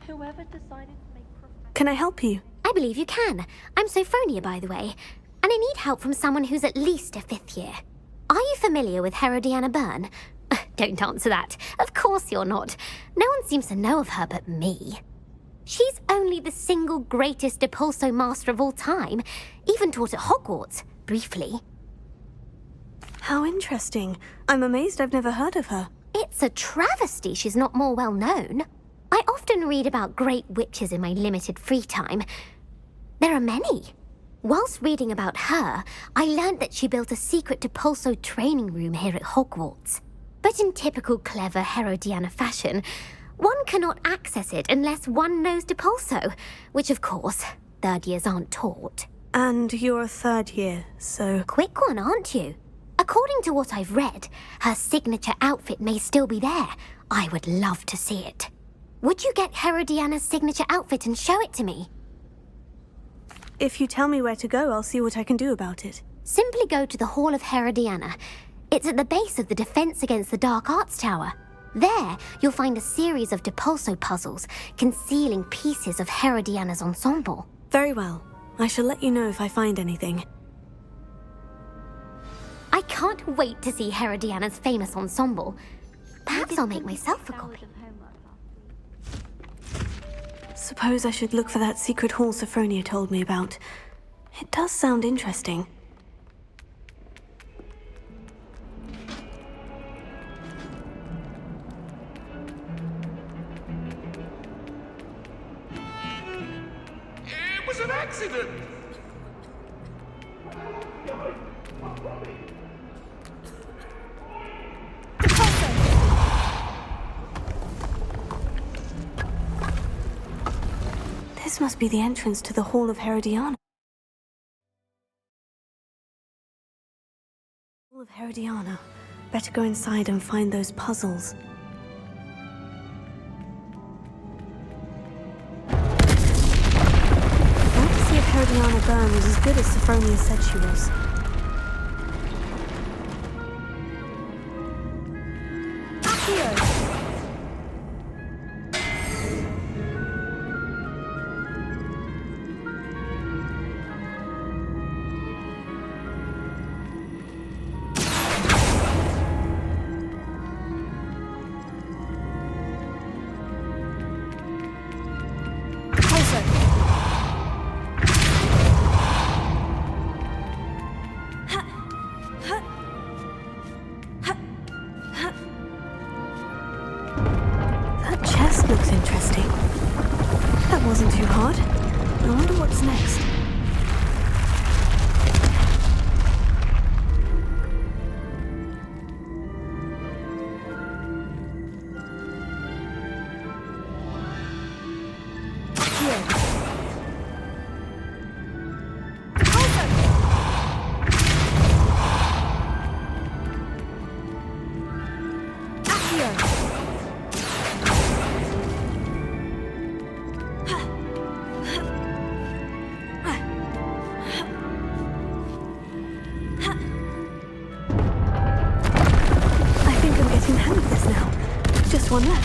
Whoever decided to make professional... Can I help you? I believe you can. I'm Sophronia, by the way, and I need help from someone who's at least a 5th year. Are you familiar with Herodiana Byrne? Don't answer that. Of course you're not. No one seems to know of her but me. She's only the single greatest Depulso master of all time, even taught at Hogwarts, briefly. How interesting. I'm amazed I've never heard of her. It's a travesty she's not more well known. I often read about great witches in my limited free time. There are many. Whilst reading about her, I learned that she built a secret Depulso training room here at Hogwarts. But in typical clever Herodiana fashion, one cannot access it unless one knows Depulso, which of course, 3rd years aren't taught. And you're a 3rd year, so... Quick one, aren't you? According to what I've read, her signature outfit may still be there. I would love to see it. Would you get Herodiana's signature outfit and show it to me? If you tell me where to go, I'll see what I can do about it. Simply go to the Hall of Herodiana. It's at the base of the Defense Against the Dark Arts Tower. There, you'll find a series of Depulso puzzles concealing pieces of Herodiana's ensemble. Very well. I shall let you know if I find anything. I can't wait to see Herodiana's famous ensemble. Perhaps I'll make myself a copy. Suppose I should look for that secret hall Sophronia told me about. It does sound interesting. It was an accident! This must be the entrance to the Hall of Herodiana. Hall of Herodiana. Better go inside and find those puzzles. I want to see if Herodiana Byrne was as good as Sophronia said she was. That chest looks interesting. That wasn't too hard. I wonder what's next. Just one left.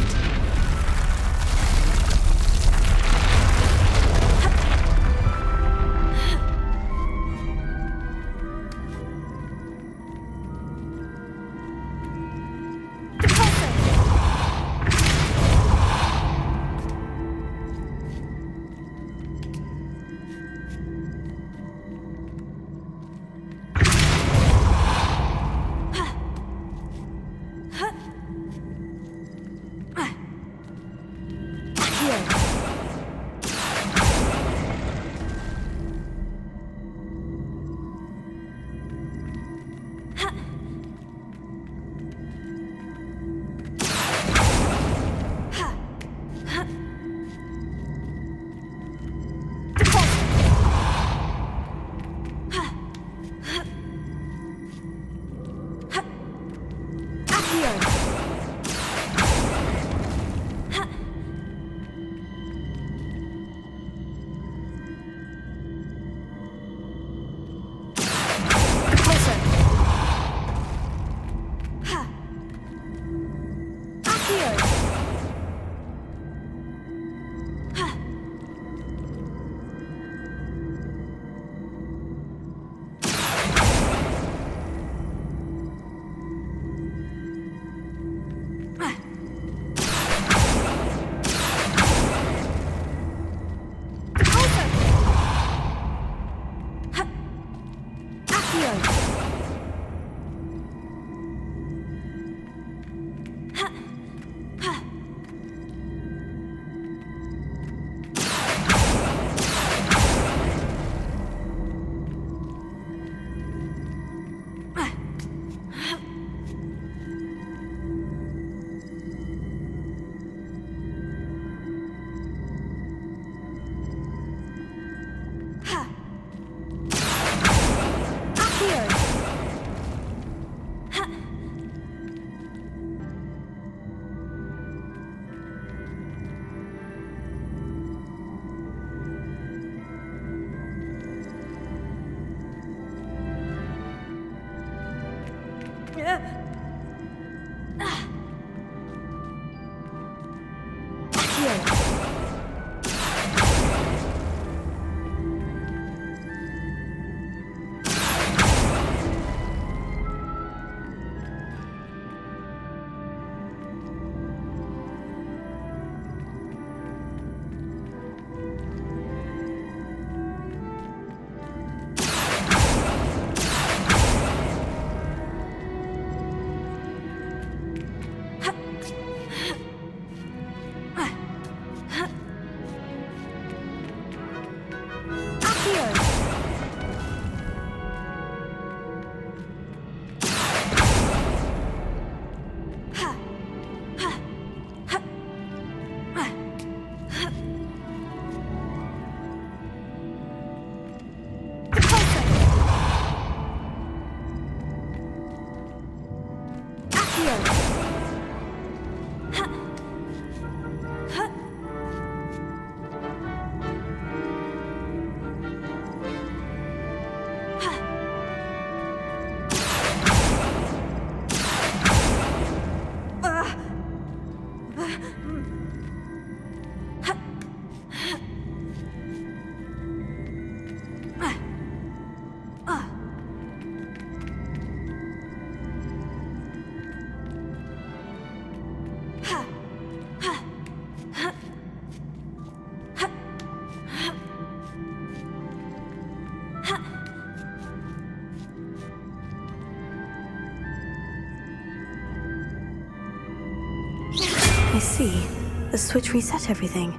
I see. The switch reset everything.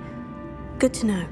Good to know.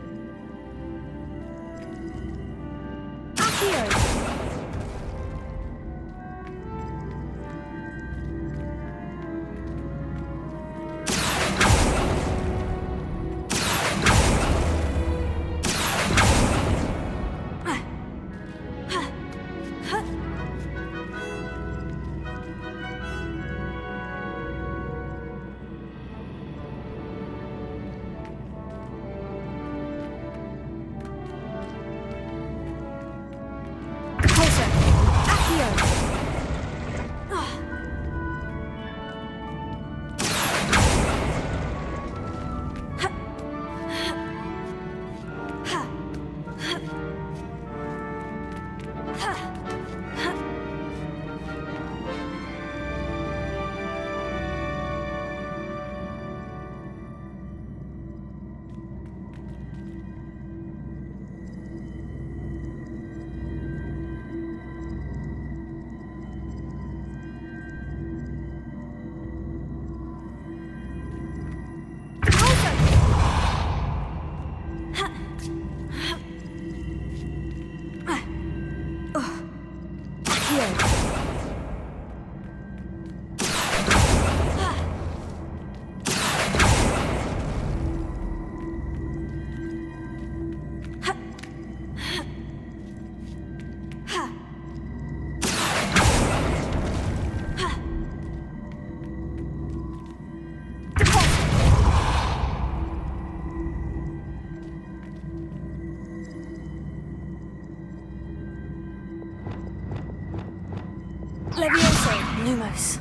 Levioso, Lumos.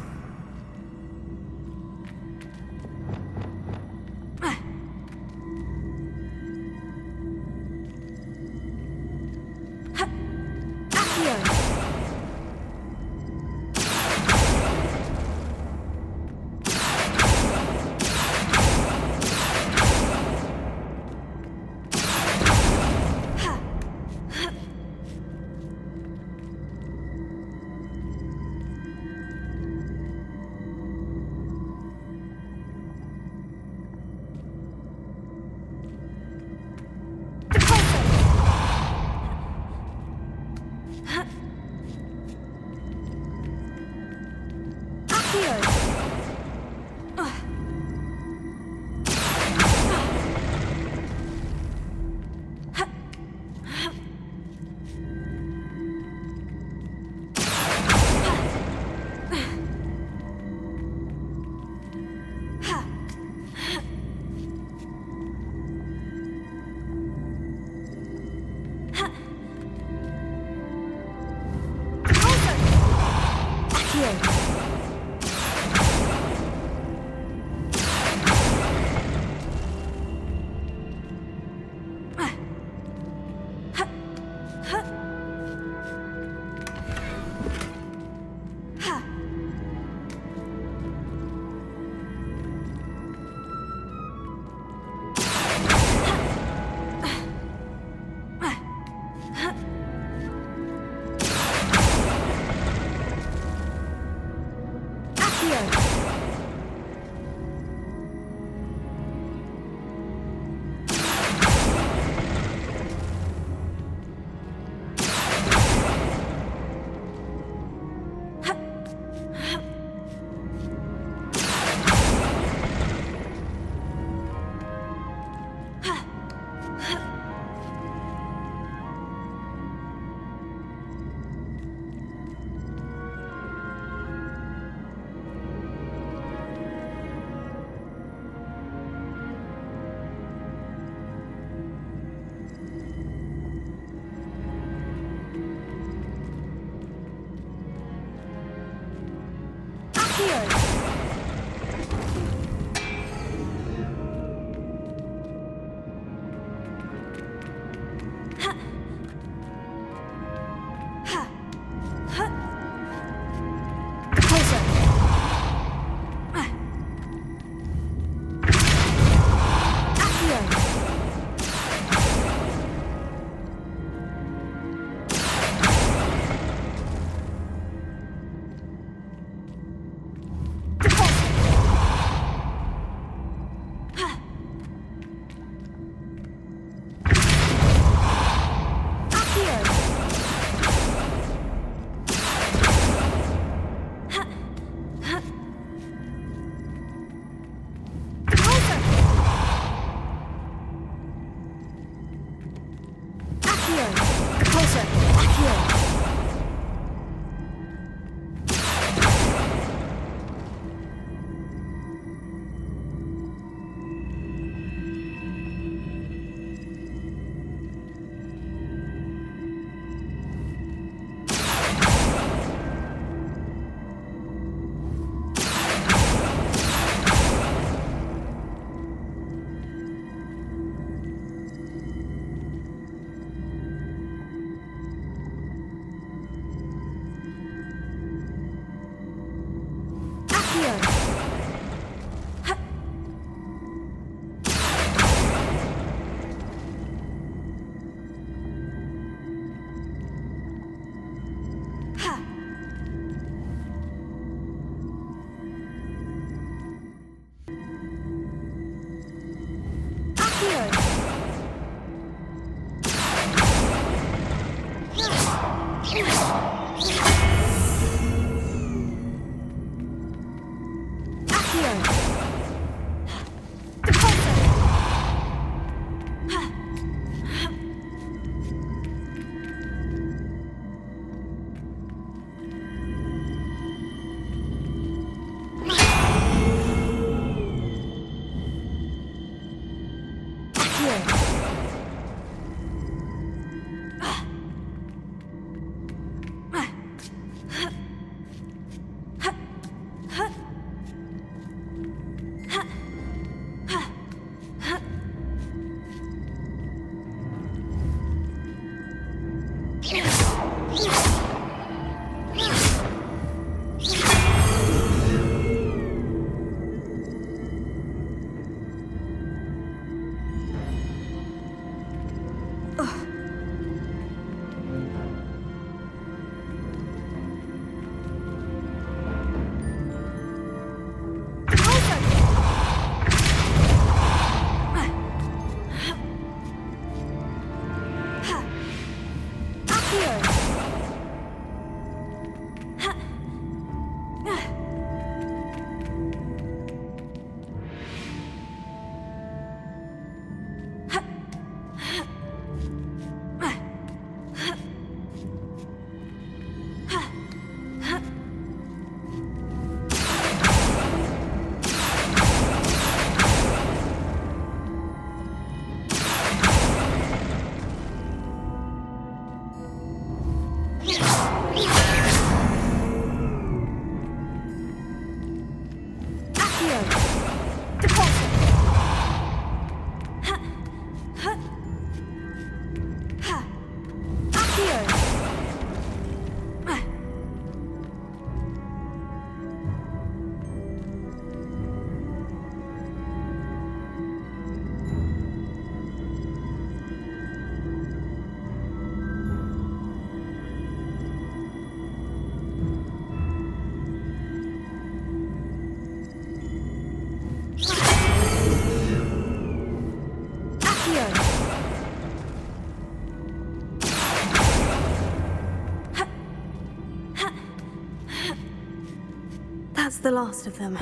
the last of them.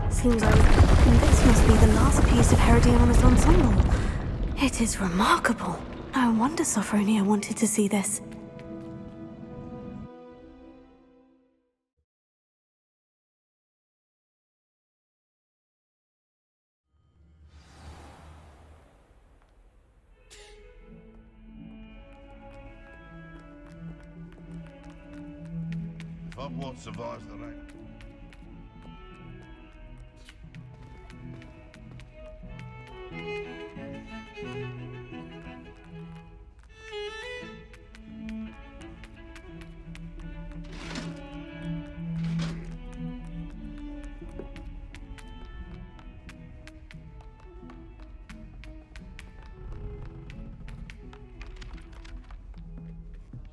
Seems like this must be the last piece of Herodiana's ensemble. It is remarkable. No wonder Sophronia wanted to see this. If Hogwarts survives the rain.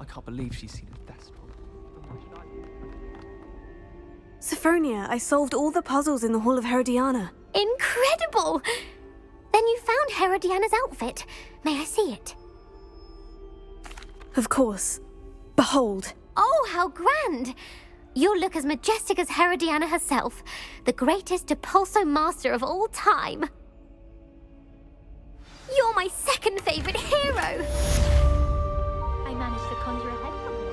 I can't believe she's seen a death spot. Sophronia, I solved all the puzzles in the Hall of Herodiana. Incredible! Then you found Herodiana's outfit. May I see it? Of course. Behold. Oh, how grand! You'll look as majestic as Herodiana herself, the greatest Depulso master of all time. You're my second favorite hero! I managed to conjure a head from one.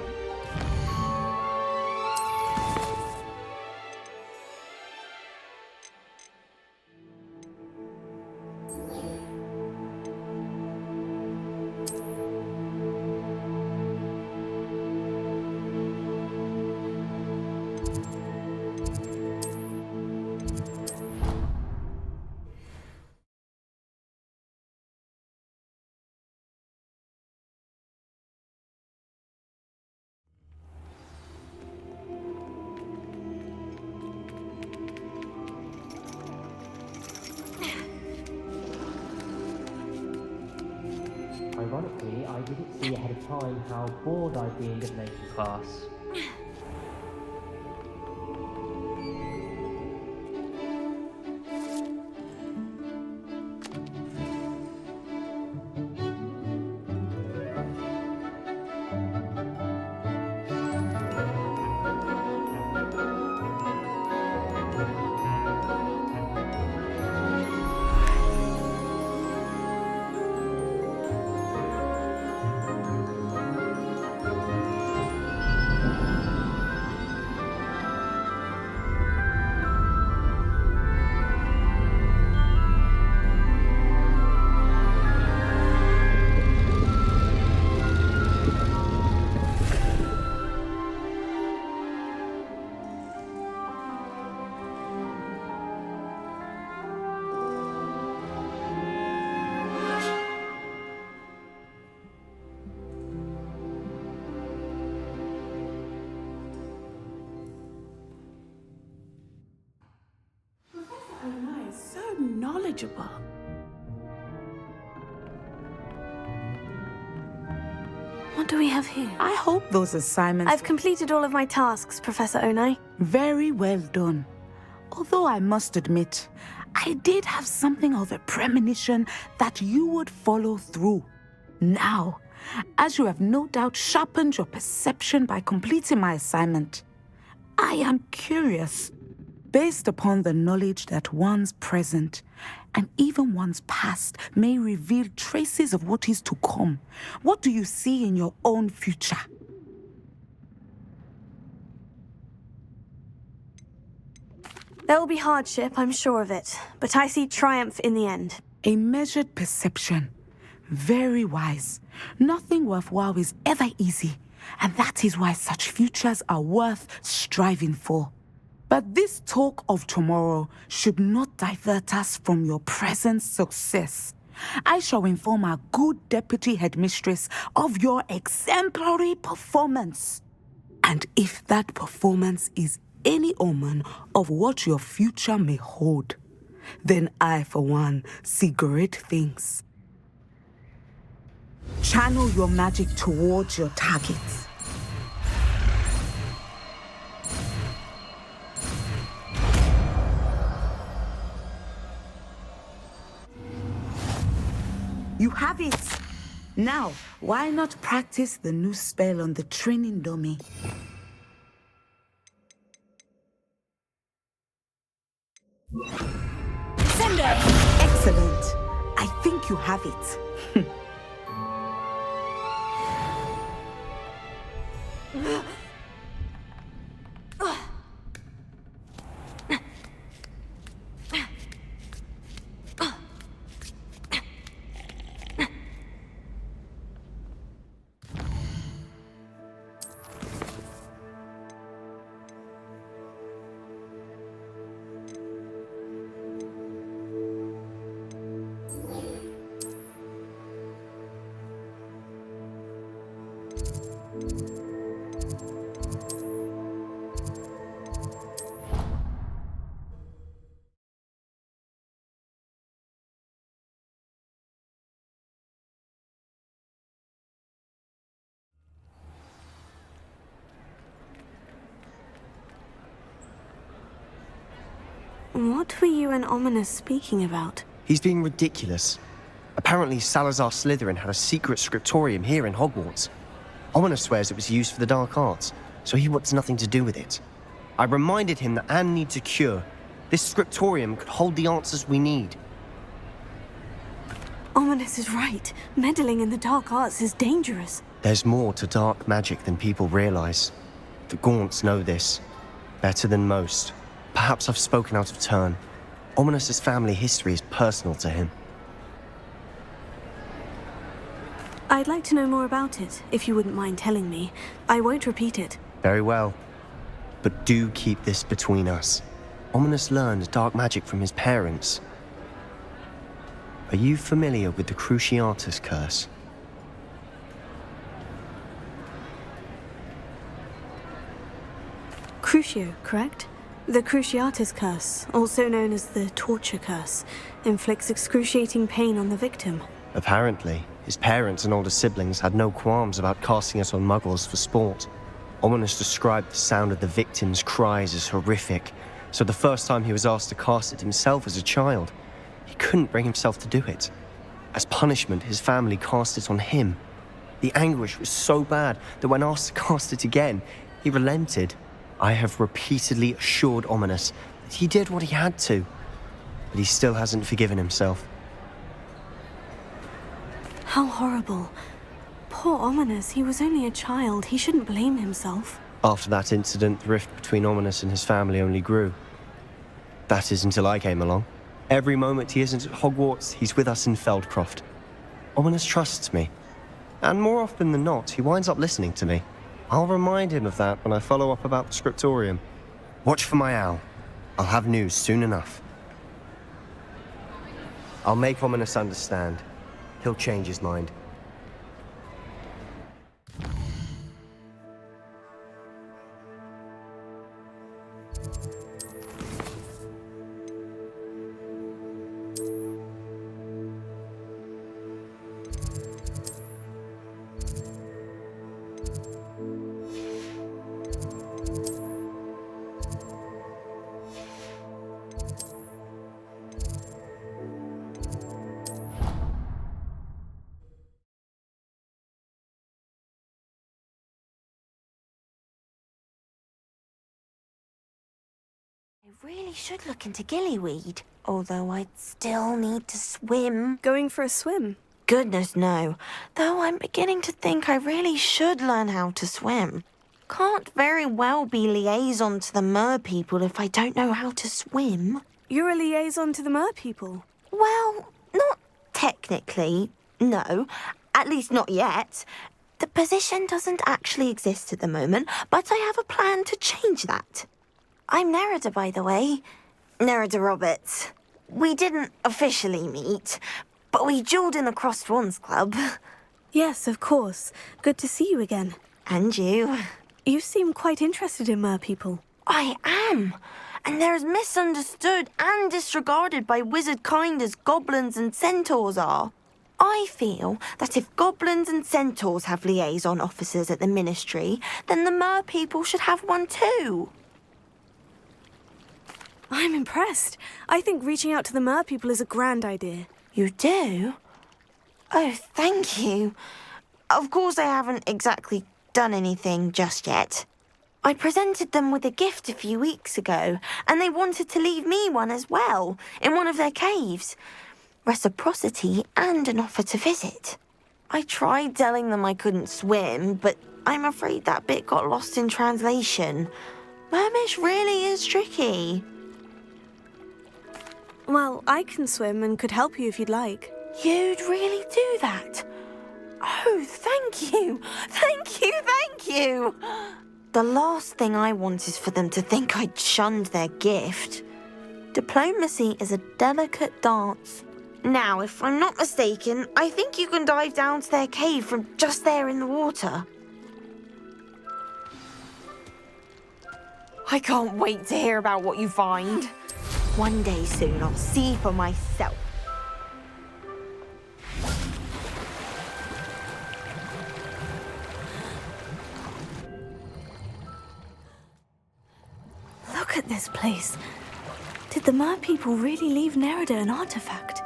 Ironically, I didn't see ahead of time how bored I'd be in divination class. Ona is so knowledgeable. What do we have here? I hope those assignments... I've completed all of my tasks, Professor Onai. Very well done. Although I must admit, I did have something of a premonition that you would follow through. Now, as you have no doubt sharpened your perception by completing my assignment, I am curious, based upon the knowledge that one's present and even one's past may reveal traces of what is to come. What do you see in your own future? There will be hardship, I'm sure of it, but I see triumph in the end. A measured perception. Very wise. Nothing worthwhile is ever easy, and that is why such futures are worth striving for. But this talk of tomorrow should not divert us from your present success. I shall inform our good deputy headmistress of your exemplary performance. And if that performance is any omen of what your future may hold, then I, for one, see great things. Channel your magic towards your targets. You have it! Now, why not practice the new spell on the training dummy? Excellent. I think you have it. What were you and Ominous speaking about? He's being ridiculous. Apparently, Salazar Slytherin had a secret scriptorium here in Hogwarts. Ominous swears it was used for the dark arts, so he wants nothing to do with it. I reminded him that Anne needs a cure. This scriptorium could hold the answers we need. Ominous is right. Meddling in the dark arts is dangerous. There's more to dark magic than people realize. The Gaunts know this. Better than most. Perhaps I've spoken out of turn. Ominous's family history is personal to him. I'd like to know more about it, if you wouldn't mind telling me. I won't repeat it. Very well. But do keep this between us. Ominous learned dark magic from his parents. Are you familiar with the Cruciatus curse? Crucio, correct? The Cruciatus curse, also known as the torture curse, inflicts excruciating pain on the victim. Apparently, his parents and older siblings had no qualms about casting it on muggles for sport. Ominous described the sound of the victim's cries as horrific, so the first time he was asked to cast it himself as a child, he couldn't bring himself to do it. As punishment, his family cast it on him. The anguish was so bad that when asked to cast it again, he relented. I have repeatedly assured Ominous that he did what he had to, but he still hasn't forgiven himself. How horrible. Poor Ominous, he was only a child. He shouldn't blame himself. After that incident, the rift between Ominous and his family only grew. That is until I came along. Every moment he isn't at Hogwarts, he's with us in Feldcroft. Ominous trusts me. And more often than not, he winds up listening to me. I'll remind him of that when I follow up about the scriptorium. Watch for my owl. I'll have news soon enough. I'll make Ominous understand. He'll change his mind. I really should look into gillyweed, although I'd still need to swim. Going for a swim? Goodness, no. Though I'm beginning to think I really should learn how to swim. Can't very well be liaison to the mer people if I don't know how to swim. You're a liaison to the mer people? Well, not technically, no. At least not yet. The position doesn't actually exist at the moment, but I have a plan to change that. I'm Nerida, by the way. Nerida Roberts. We didn't officially meet, but we duelled in the Crossed Swans Club. Yes, of course. Good to see you again. And you. You seem quite interested in mer people. I am. And they're as misunderstood and disregarded by wizard kind as goblins and centaurs are. I feel that if goblins and centaurs have liaison officers at the Ministry, then the mer people should have one too. I'm impressed. I think reaching out to the mer people is a grand idea. You do? Oh, thank you. Of course I haven't exactly done anything just yet. I presented them with a gift a few weeks ago, and they wanted to leave me one as well, in one of their caves. Reciprocity and an offer to visit. I tried telling them I couldn't swim, but I'm afraid that bit got lost in translation. Mermish really is tricky. Well, I can swim and could help you if you'd like. You'd really do that? Oh, thank you! Thank you, thank you! The last thing I want is for them to think I'd shunned their gift. Diplomacy is a delicate dance. Now, if I'm not mistaken, I think you can dive down to their cave from just there in the water. I can't wait to hear about what you find. One day soon, I'll see for myself. Look at this place. Did the Mer people really leave Nerida an artifact?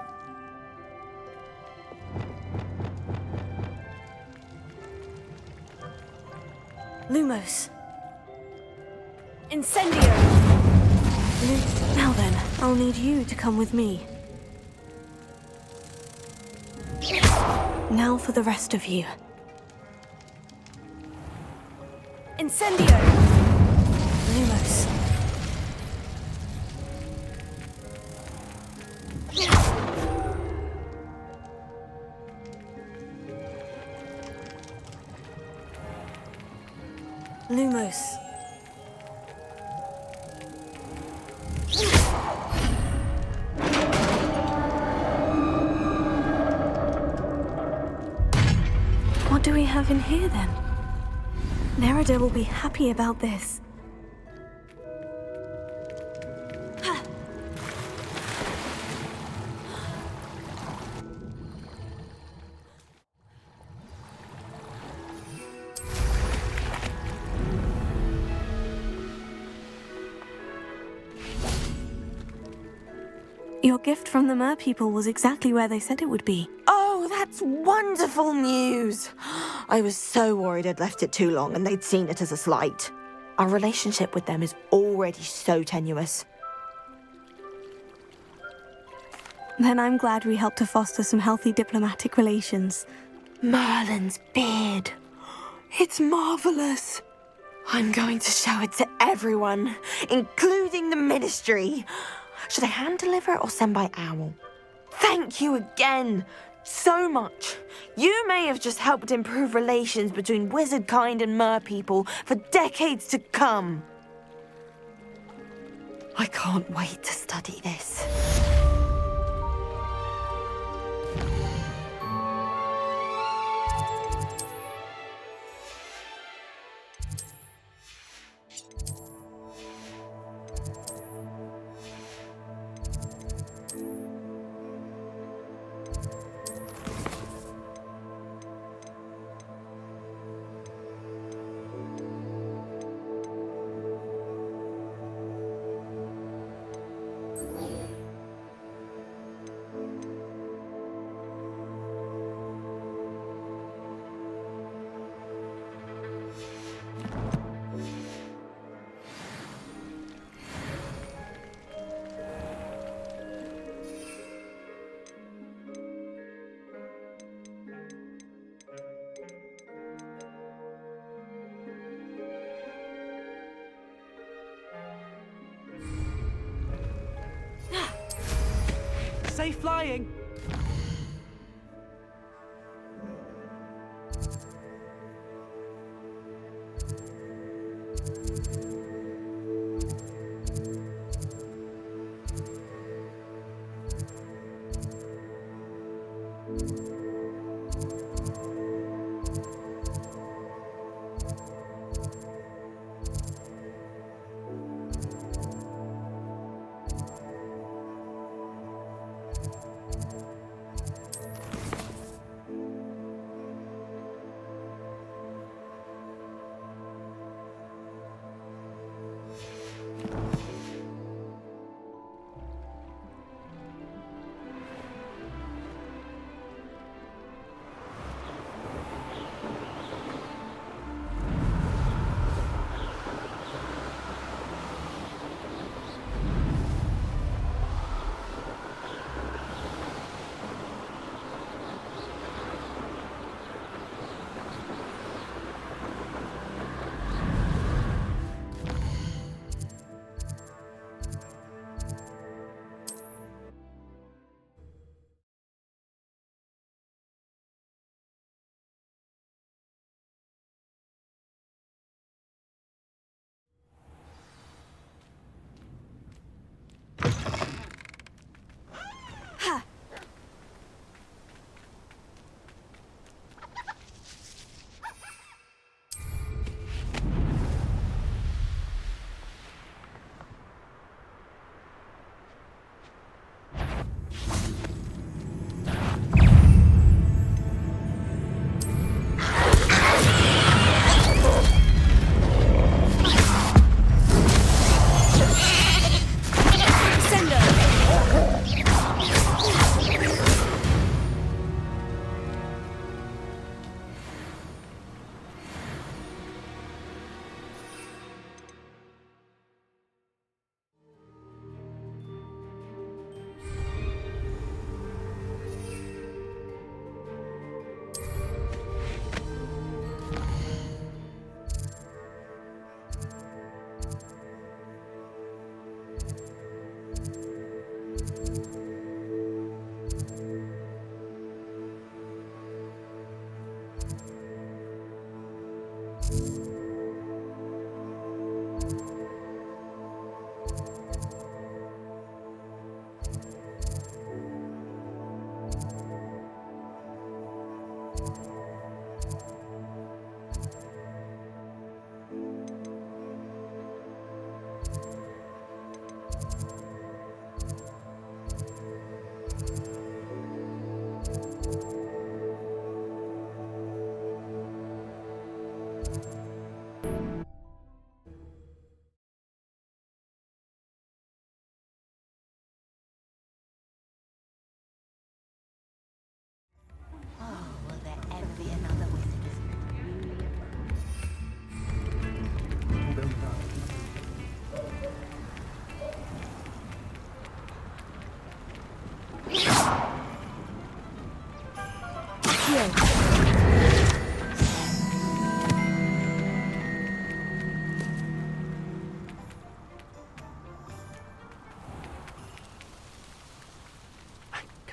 Lumos. Incendio! Now then, I'll need you to come with me. Now for the rest of you. Incendio! Lumos. Lumos. What do we have in here then? Nerida will be happy about this. Your gift from the Mer people was exactly where they said it would be. Oh, that's wonderful news! I was so worried I'd left it too long and they'd seen it as a slight. Our relationship with them is already so tenuous. Then I'm glad we helped to foster some healthy diplomatic relations. Merlin's beard. It's marvelous. I'm going to show it to everyone, including the Ministry. Should I hand deliver or send by owl? Thank you again so much. You may have just helped improve relations between wizard kind and mer people for decades to come. I can't wait to study this. Safe flying!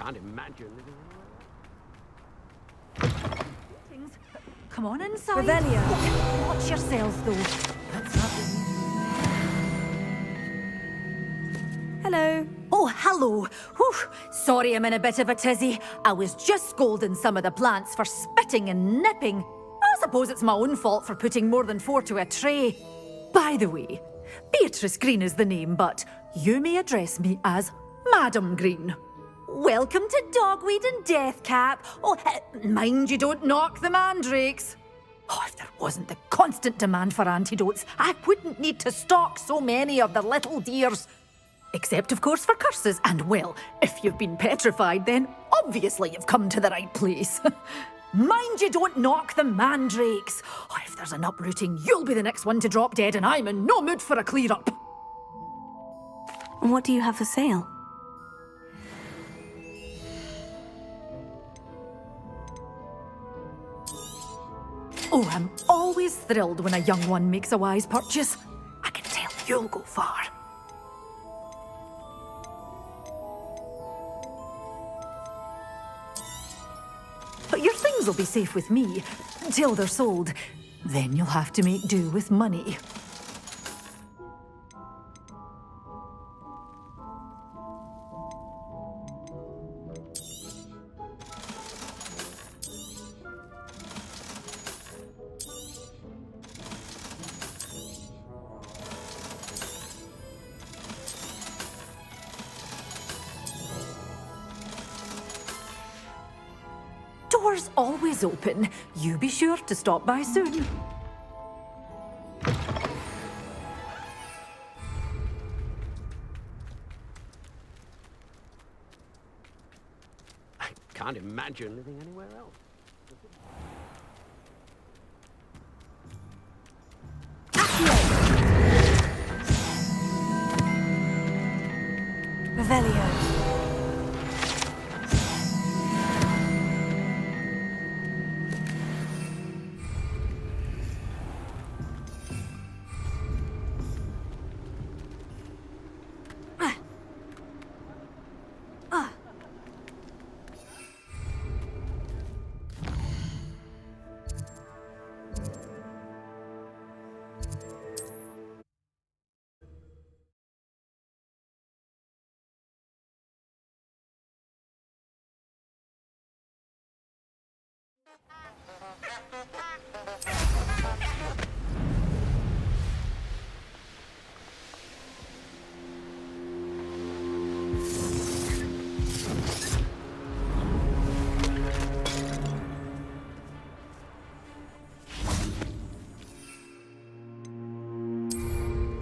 can't imagine living Come on inside. Revelio. Watch yourselves, though. Let's have Hello. Oh, hello. Whew. Sorry I'm in a bit of a tizzy. I was just scolding some of the plants for spitting and nipping. I suppose it's my own fault for putting more than 4 to a tray. By the way, Beatrice Green is the name, but you may address me as Madam Green. Welcome to Dogweed and Deathcap. Oh, mind you don't knock the mandrakes. Oh, if there wasn't the constant demand for antidotes, I wouldn't need to stock so many of the little dears. Except, of course, for curses. And, well, if you've been petrified, then obviously you've come to the right place. Mind you don't knock the mandrakes. Oh, if there's an uprooting, you'll be the next one to drop dead, and I'm in no mood for a clear-up. What do you have for sale? Oh, I'm always thrilled when a young one makes a wise purchase. I can tell you'll go far. But your things will be safe with me, till they're sold. Then you'll have to make do with money. Doors always open. You be sure to stop by soon. I can't imagine living anywhere else. Revelio.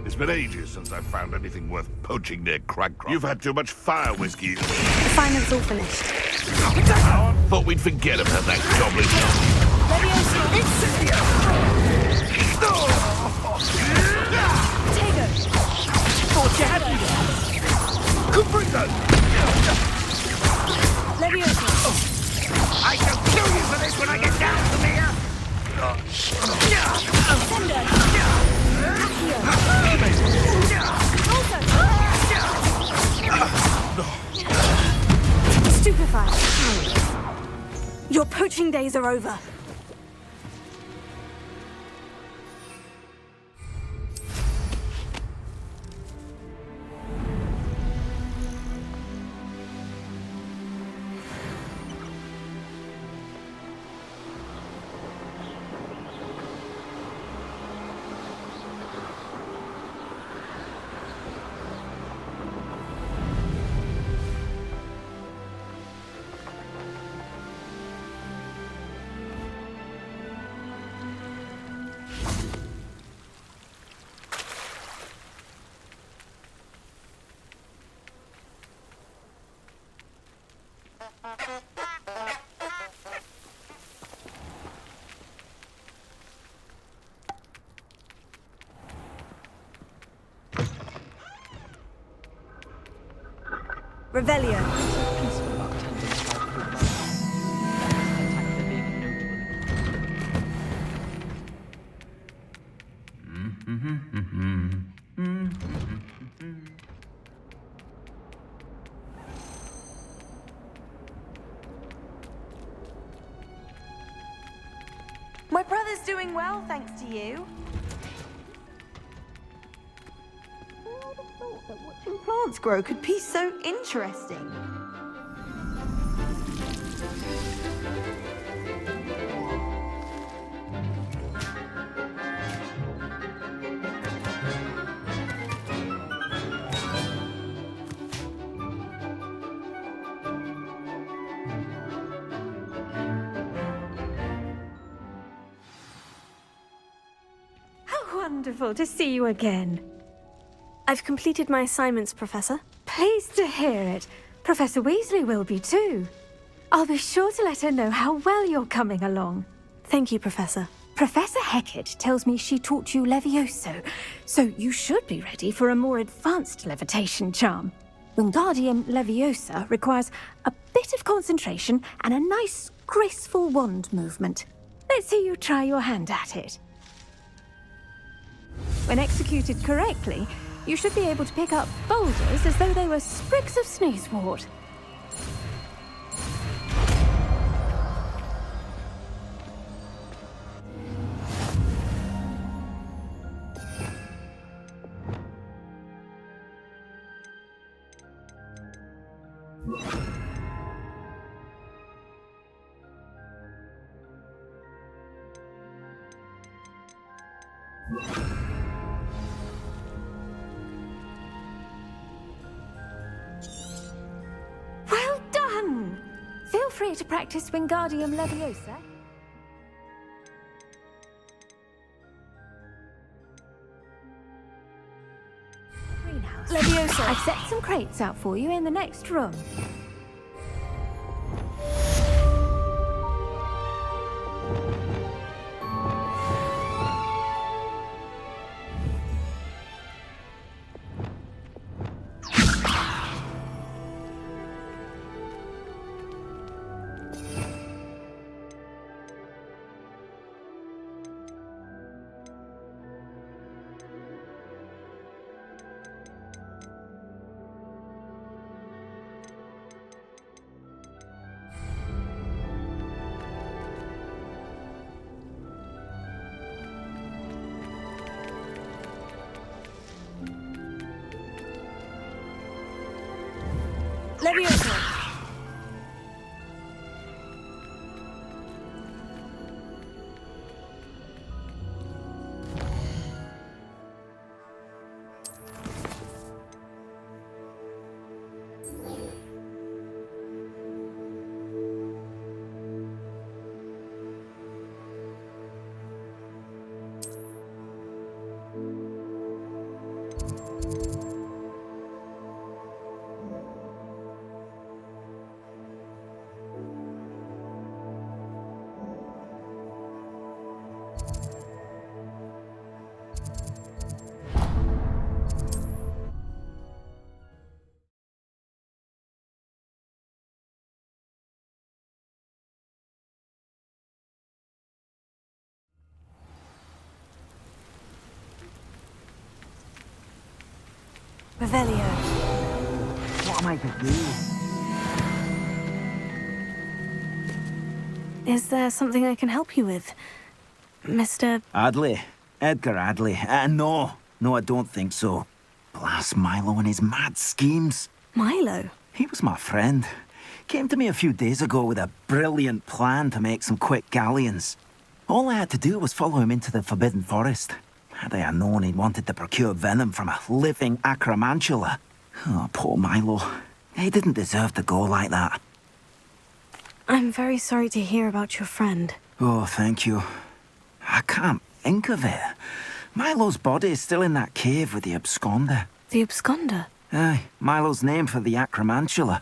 It's been ages since I've found anything worth poaching near Cragcroft. You've had too much fire whiskey. The finance all finished. Thought we'd forget about that goblin. Thought you had me there. Comprito! Leviosa. I shall kill you for this when I get down from here! Stupefied. Your poaching days are over. Revelio. Peaceful about tending to like food about spectacular being a notable. is doing well, thanks to you. Who would have thought that watching plants grow could be so interesting? Wonderful to see you again. I've completed my assignments, Professor. Pleased to hear it. Professor Weasley will be too. I'll be sure to let her know how well you're coming along. Thank you, Professor. Professor Hecat tells me she taught you Levioso, so you should be ready for a more advanced levitation charm. Wingardium Leviosa requires a bit of concentration and a nice, graceful wand movement. Let's see you try your hand at it. When executed correctly, you should be able to pick up boulders as though they were sprigs of sneezewort. Well done! Feel free to practice Wingardium Leviosa. Greenhouse. Leviosa! I've set some crates out for you in the next room. Leviosa! Revelio. What am I to do? Is there something I can help you with? Mr. Adley. Edgar Adley. No, I don't think so. Blast Milo and his mad schemes. Milo? He was my friend. Came to me a few days ago with a brilliant plan to make some quick galleons. All I had to do was follow him into the Forbidden Forest. Had I known he'd wanted to procure venom from a living acromantula. Oh, poor Milo. He didn't deserve to go like that. I'm very sorry to hear about your friend. Oh, thank you. I can't think of it. Milo's body is still in that cave with the absconder. The absconder? Aye, Milo's name for the acromantula.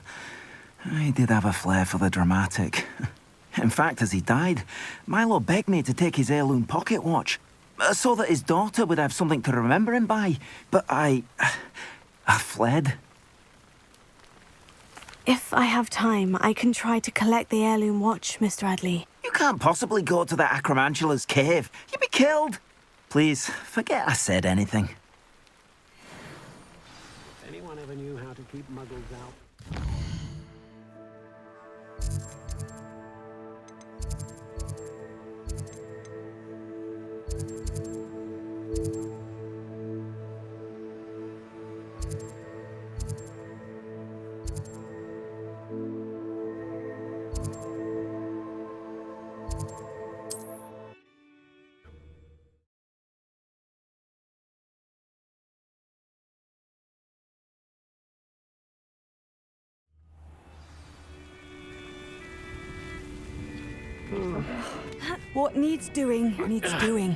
He did have a flair for the dramatic. In fact, as he died, Milo begged me to take his heirloom pocket watch, so that his daughter would have something to remember him by. But I fled. If I have time, I can try to collect the heirloom watch, Mr. Adley. You can't possibly go to the acromantula's cave. You'd be killed. Please, forget I said anything. Anyone ever knew how to keep muggles out? What needs doing, needs doing.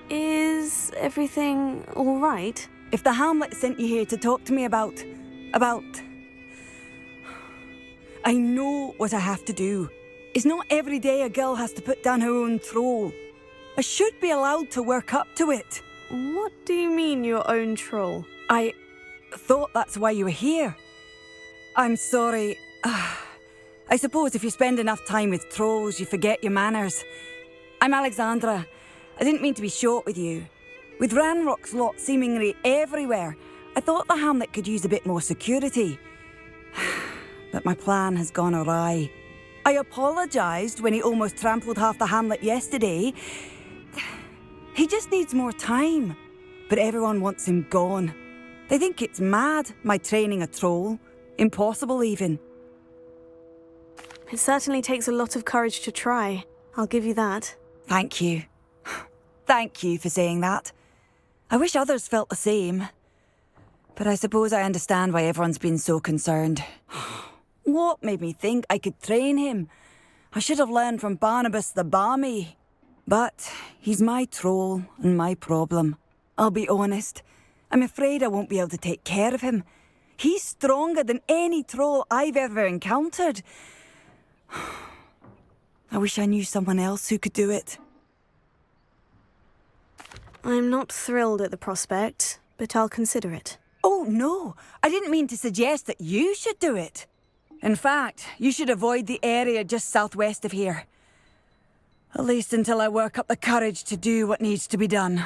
Is everything all right? If the Hamlet sent you here to talk to me about... I know what I have to do. It's not every day a girl has to put down her own troll. I should be allowed to work up to it. What do you mean, your own troll? I thought that's why you were here. I'm sorry. I suppose if you spend enough time with trolls, you forget your manners. I'm Alexandra. I didn't mean to be short with you. With Ranrock's lot seemingly everywhere, I thought the Hamlet could use a bit more security. But my plan has gone awry. I apologised when he almost trampled half the Hamlet yesterday. He just needs more time. But everyone wants him gone. They think it's mad, my training a troll. Impossible, even. It certainly takes a lot of courage to try. I'll give you that. Thank you. Thank you for saying that. I wish others felt the same. But I suppose I understand why everyone's been so concerned. What made me think I could train him? I should have learned from Barnabas the Barmy. But he's my troll and my problem. I'll be honest. I'm afraid I won't be able to take care of him. He's stronger than any troll I've ever encountered. I wish I knew someone else who could do it. I'm not thrilled at the prospect, but I'll consider it. Oh, no. I didn't mean to suggest that you should do it. In fact, you should avoid the area just southwest of here. At least until I work up the courage to do what needs to be done.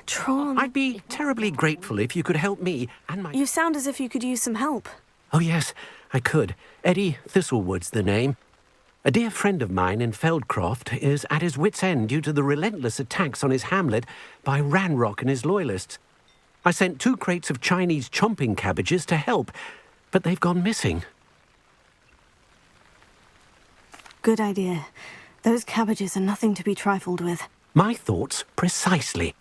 Troll. I'd be terribly grateful if you could help me and my... You sound as if you could use some help. Oh, yes, I could. Eddie Thistlewood's the name. A dear friend of mine in Feldcroft is at his wit's end due to the relentless attacks on his hamlet by Ranrock and his loyalists. I sent 2 crates of Chinese chomping cabbages to help, but they've gone missing. Good idea. Those cabbages are nothing to be trifled with. My thoughts precisely.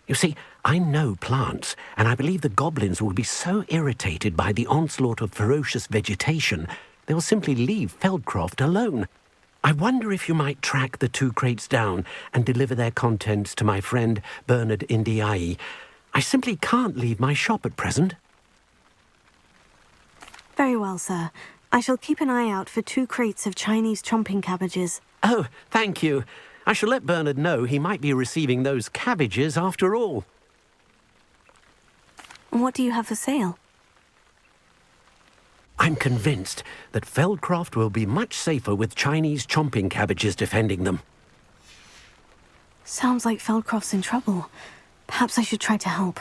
You see, I know plants, and I believe the goblins will be so irritated by the onslaught of ferocious vegetation, they will simply leave Feldcroft alone. I wonder if you might track the 2 crates down and deliver their contents to my friend Bernard Indiai. I simply can't leave my shop at present. Very well, sir. I shall keep an eye out for 2 crates of Chinese chomping cabbages. Oh, thank you. I shall let Bernard know he might be receiving those cabbages after all. What do you have for sale? I'm convinced that Feldcroft will be much safer with Chinese chomping cabbages defending them. Sounds like Feldcroft's in trouble. Perhaps I should try to help.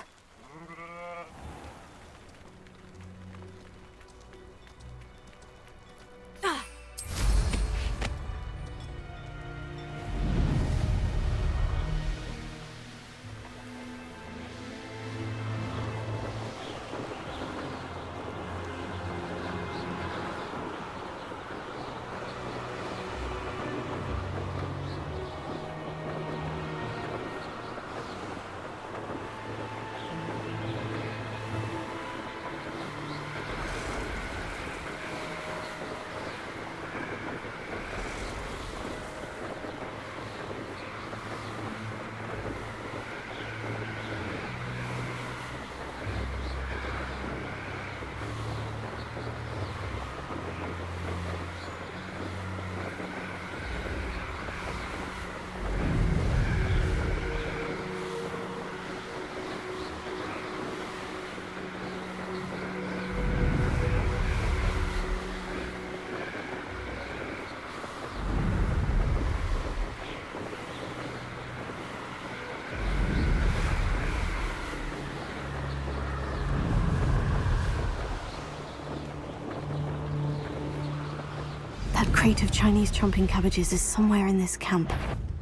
That crate of Chinese chomping cabbages is somewhere in this camp.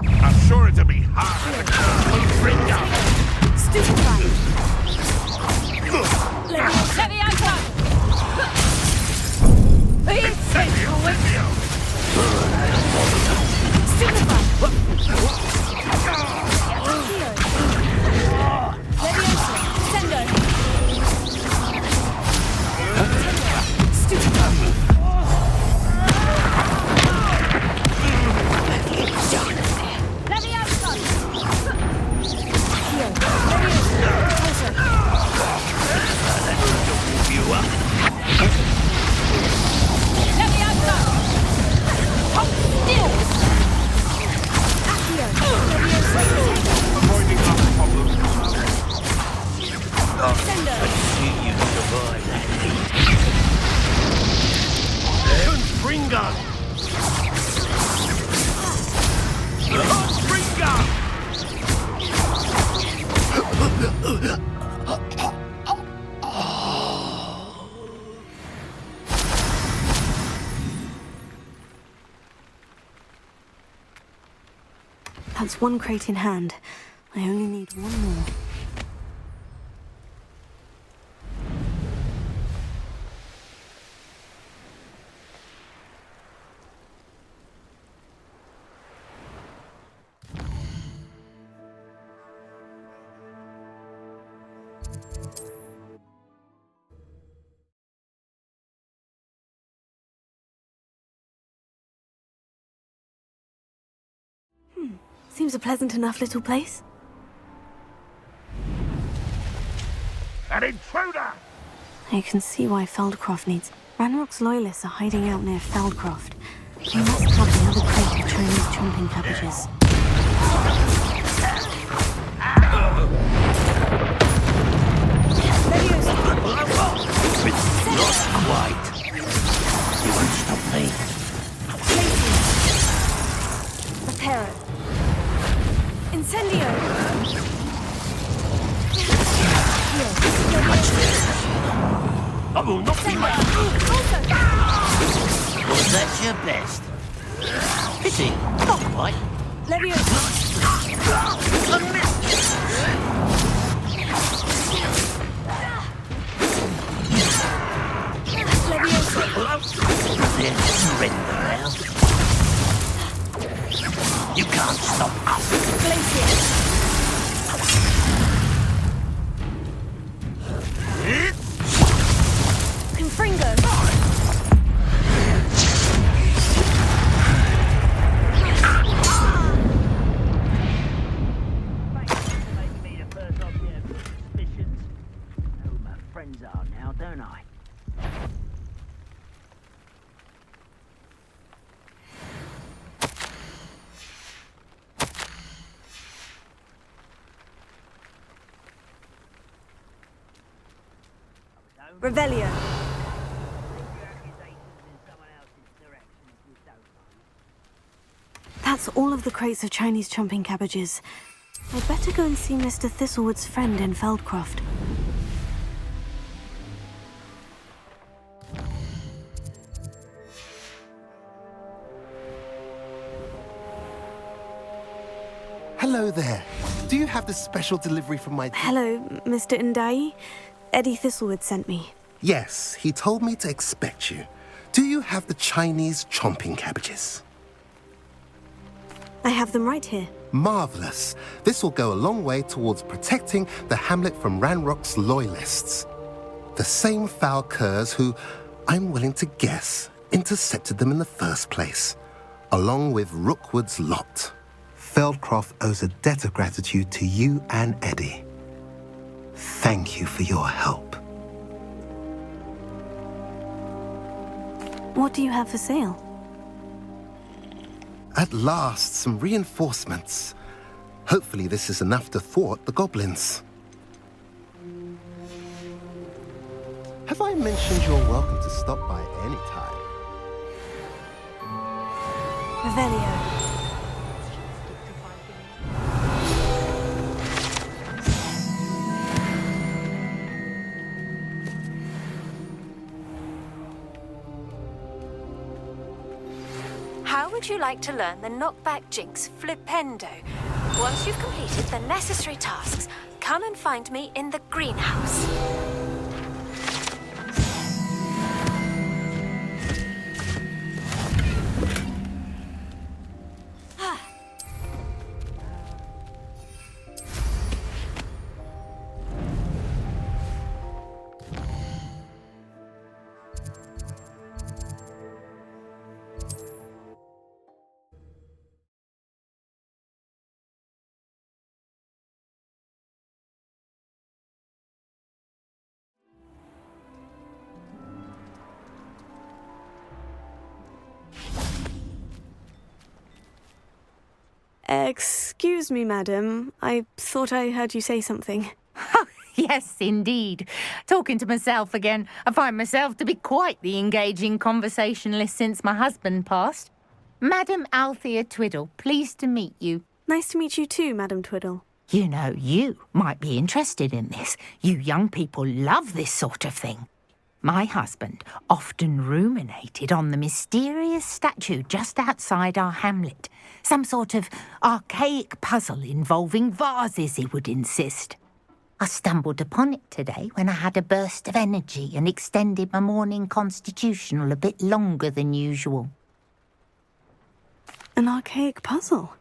I'm sure it'll be hard to bring down. Stupefied! Leviosa! Stupefied! Leviosa! Sendo! That's one crate in hand. I only need one more. Seems a pleasant enough little place. An intruder! I can see why Feldcroft needs... Ranrock's loyalists are hiding out near Feldcroft. They must have the other crate of Chinese chomping cabbages. Not quite. You won't stop me. Repair it. Incendio! I will not be late. Was that your best? Pity. Not quite. Leviosa! Then surrender now. You can't stop us. Confringo! Friends are now, don't I? Revelio. That's all of the crates of Chinese chomping cabbages. I'd better go and see Mr. Thistlewood's friend in Feldcroft. Hello there. Do you have the special delivery from my... Hello, Mr. Ndai. Eddie Thistlewood sent me. Yes, he told me to expect you. Do you have the Chinese chomping cabbages? I have them right here. Marvelous. This will go a long way towards protecting the hamlet from Ranrock's loyalists. The same foul curs who, I'm willing to guess, intercepted them in the first place, along with Rookwood's lot. Feldcroft owes a debt of gratitude to you and Eddie. Thank you for your help. What do you have for sale? At last, some reinforcements. Hopefully this is enough to thwart the goblins. Have I mentioned you're welcome to stop by any time? Revelio. How would you like to learn the knockback jinx Flipendo? Once you've completed the necessary tasks, come and find me in the greenhouse. Excuse me, madam. I thought I heard you say something. Yes, indeed. Talking to myself again. I find myself to be quite the engaging conversationalist since my husband passed. Madam Althea Twiddle, pleased to meet you. Nice to meet you too, Madam Twiddle. You know, you might be interested in this. You young people love this sort of thing. My husband often ruminated on the mysterious statue just outside our hamlet. Some sort of archaic puzzle involving vases, he would insist. I stumbled upon it today when I had a burst of energy and extended my morning constitutional a bit longer than usual. An archaic puzzle?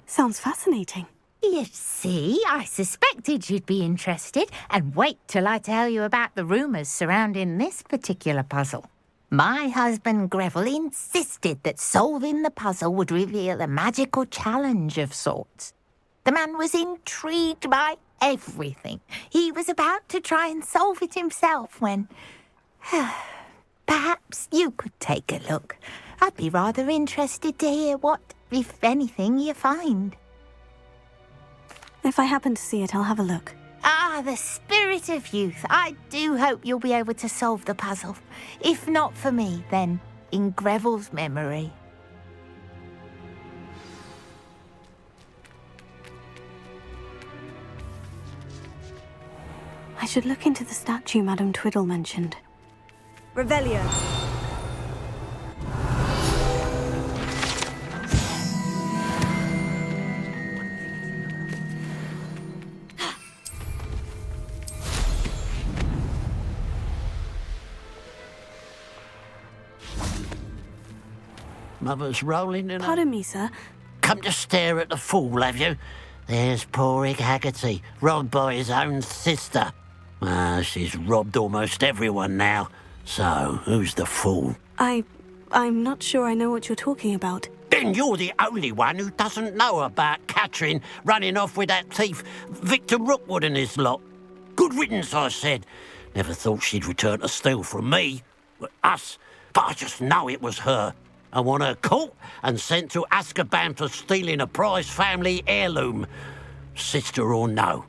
Sounds fascinating. You see, I suspected you'd be interested, and wait till I tell you about the rumours surrounding this particular puzzle. My husband Greville insisted that solving the puzzle would reveal a magical challenge of sorts. The man was intrigued by everything. He was about to try and solve it himself when... Perhaps you could take a look. I'd be rather interested to hear what, if anything, you find. If I happen to see it, I'll have a look. Ah, the spirit of youth. I do hope you'll be able to solve the puzzle. If not for me, then in Greville's memory. I should look into the statue Madame Twiddle mentioned. Revelio. Mother's rolling in Pardon me, sir. Come to stare at the fool, have you? There's poor Ig Haggerty, robbed by his own sister. She's robbed almost everyone now. So, who's the fool? I'm not sure I know what you're talking about. Then you're the only one who doesn't know about Catherine running off with that thief, Victor Rookwood and his lot. Good riddance, I said. Never thought she'd return to steal from me. Us. But I just know it was her. I want her caught and sent to Azkaban for stealing a prize family heirloom. Sister or no.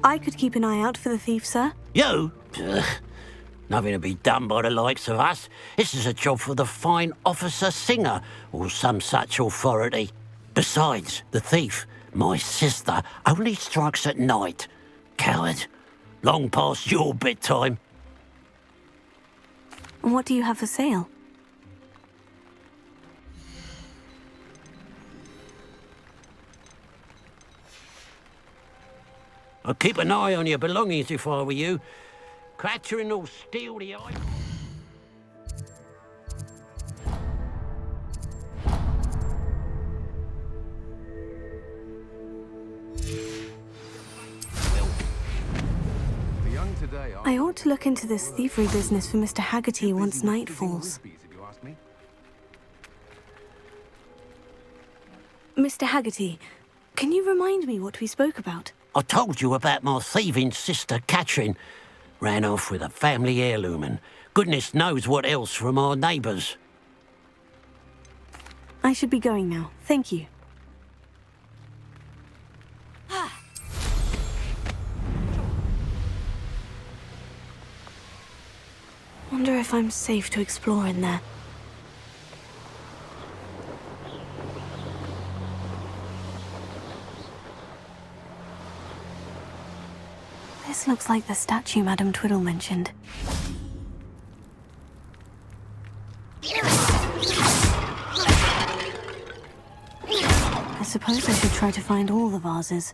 I could keep an eye out for the thief, sir. You? Ugh. Nothing to be done by the likes of us. This is a job for the fine officer Singer or some such authority. Besides, the thief, my sister, only strikes at night. Coward. Long past your bedtime. And what do you have for sale? I'd keep an eye on your belongings if I were you. Catherine will steal the eye. I ought to look into this thievery business for Mr. Haggerty once night falls. Mr. Haggerty, can you remind me what we spoke about? I told you about my thieving sister, Catherine. Ran off with a family heirloom and goodness knows what else from our neighbours. I should be going now. Thank you. Wonder if I'm safe to explore in there. This looks like the statue Madame Twiddle mentioned. I suppose I should try to find all the vases.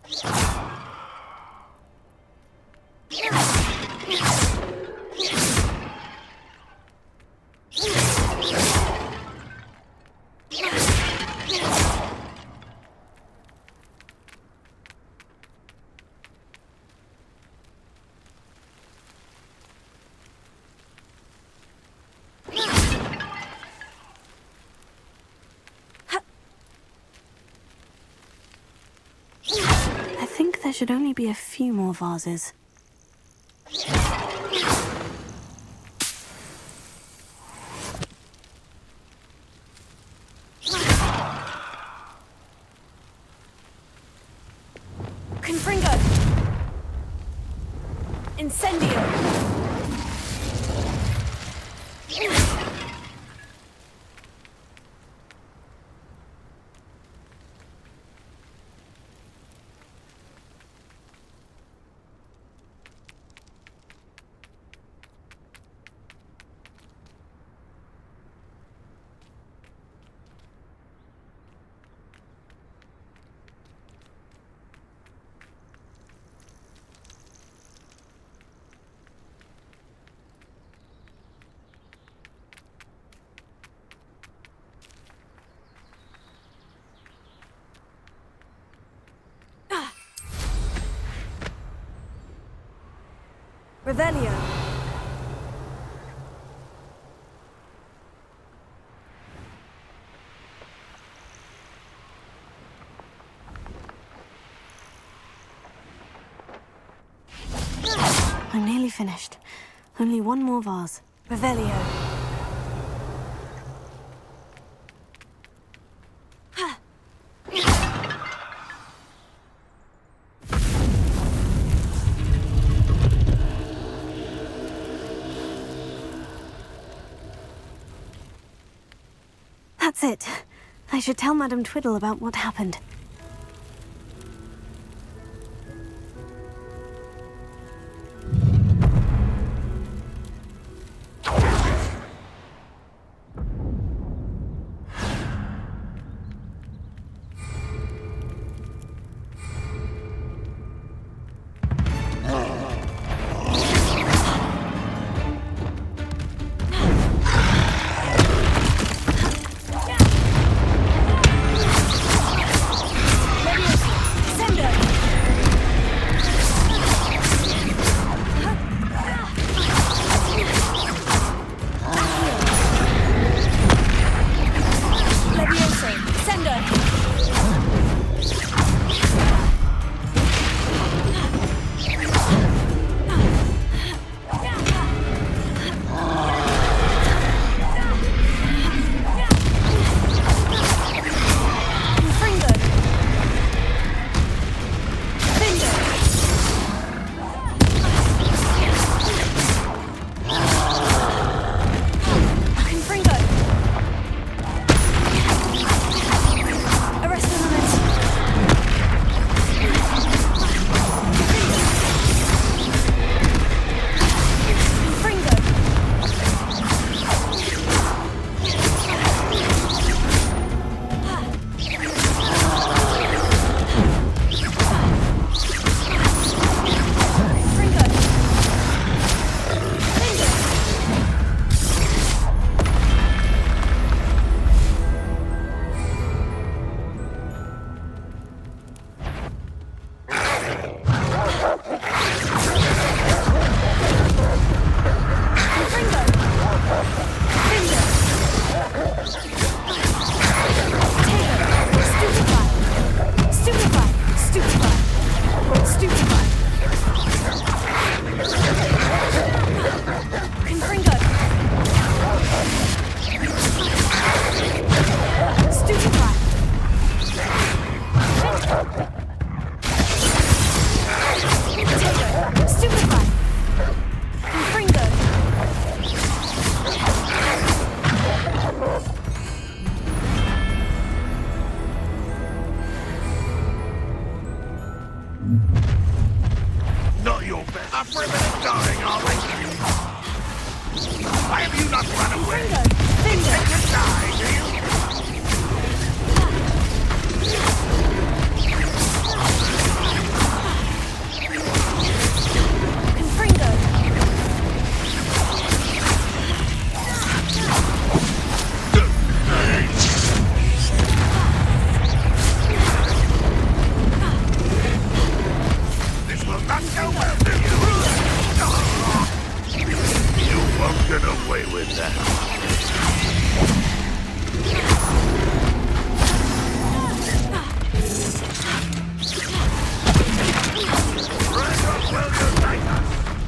There should only be a few more vases. Confringo! Incendio! Revelio. I'm nearly finished. Only one more vase. Revelio. That's it. I should tell Madame Twiddle about what happened. Not your best. After a minute dying, are we? Why have you not run away? You take to die, do you? This will not go well, do you? You won't get away with that.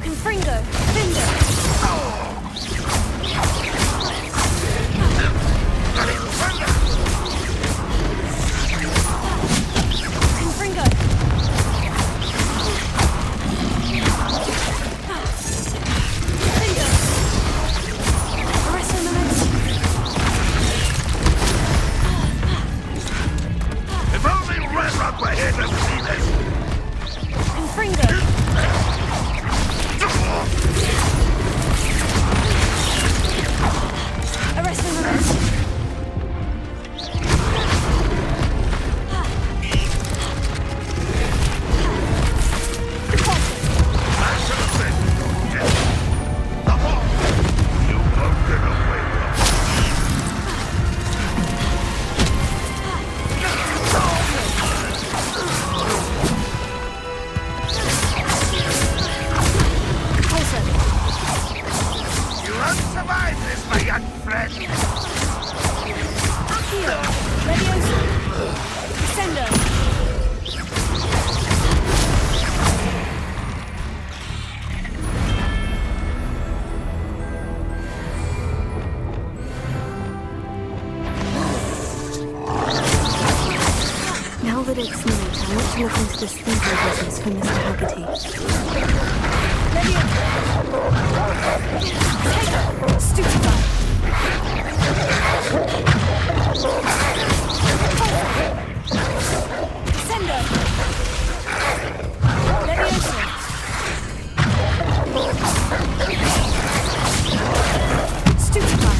Confringo! Finger! Confringo! Finger! Arrest him, If only Red Rock were here to see this! Confringo! Arrest him, You won't get away with it. that it's night, I want to look into the sleeping business for Mr. Haggerty. Stupefy! Sender! Leviosa! Stupefy!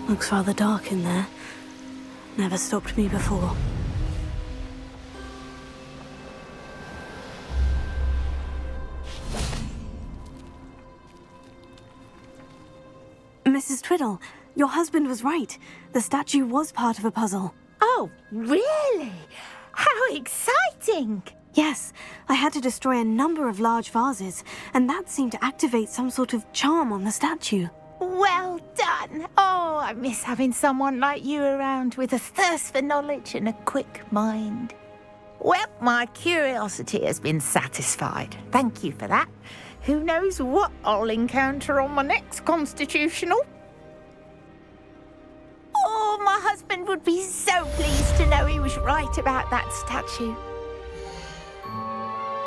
Looks rather dark in there. Never stopped me before. Mrs. Twiddle, your husband was right. The statue was part of a puzzle. Oh, really? How exciting! Yes, I had to destroy a number of large vases, and that seemed to activate some sort of charm on the statue. Well done! Oh, I miss having someone like you around with a thirst for knowledge and a quick mind. Well, my curiosity has been satisfied. Thank you for that. Who knows what I'll encounter on my next constitutional? Oh, my husband would be so pleased to know he was right about that statue.